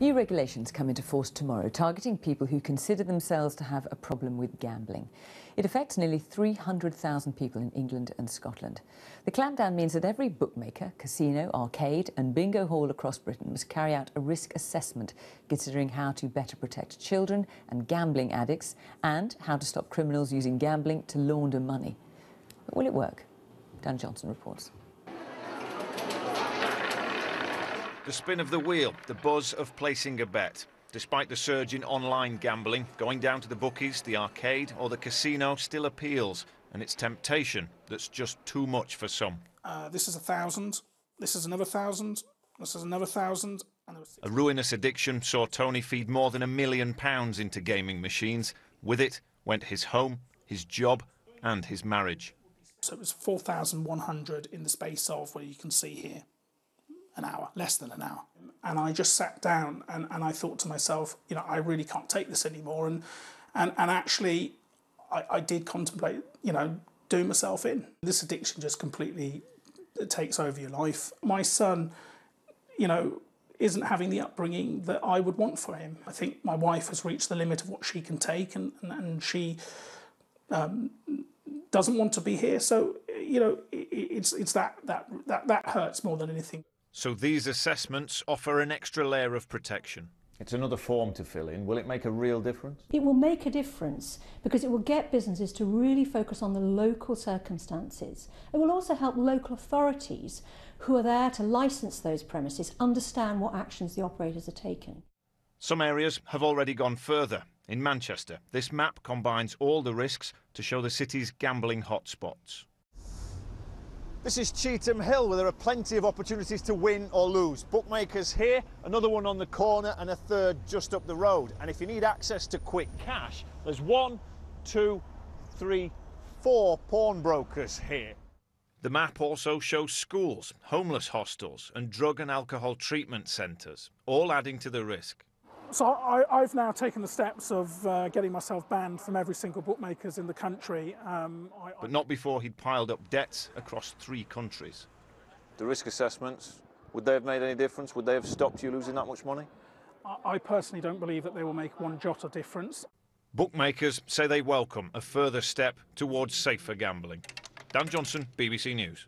New regulations come into force tomorrow, targeting people who consider themselves to have a problem with gambling. It affects nearly 300,000 people in England and Scotland. The clampdown means that every bookmaker, casino, arcade and bingo hall across Britain must carry out a risk assessment, considering how to better protect children and gambling addicts and how to stop criminals using gambling to launder money. But will it work? Dan Johnson reports. The spin of the wheel, the buzz of placing a bet. Despite the surge in online gambling, going down to the bookies, the arcade or the casino still appeals, and it's temptation that's just too much for some. This is 1,000, this is another 1,000, this is another 1,000. A ruinous addiction saw Tony feed more than £1 million into gaming machines. With it went his home, his job and his marriage. So it was 4,100 in the space of, well, you can see here, an hour, less than an hour. And I just sat down and I thought to myself, you know, I really can't take this anymore. And actually, I did contemplate, you know, doing myself in. This addiction just completely takes over your life. My son, you know, isn't having the upbringing that I would want for him. I think my wife has reached the limit of what she can take, and she doesn't want to be here. So, you know, it's that hurts more than anything. So these assessments offer an extra layer of protection. It's another form to fill in. Will it make a real difference? It will make a difference because it will get businesses to really focus on the local circumstances. It will also help local authorities who are there to licence those premises understand what actions the operators are taking. Some areas have already gone further. In Manchester, this map combines all the risks to show the city's gambling hotspots. This is Cheetham Hill, where there are plenty of opportunities to win or lose. Bookmakers here, another one on the corner and a third just up the road. And if you need access to quick cash, there's 1, 2, 3, 4 pawnbrokers here. The map also shows schools, homeless hostels and drug and alcohol treatment centres, all adding to the risk. So I've now taken the steps of getting myself banned from every single bookmakers in the country. But not before he'd piled up debts across 3 countries. The risk assessments, would they have made any difference? Would they have stopped you losing that much money? I personally don't believe that they will make one jot of difference. Bookmakers say they welcome a further step towards safer gambling. Dan Johnson, BBC News.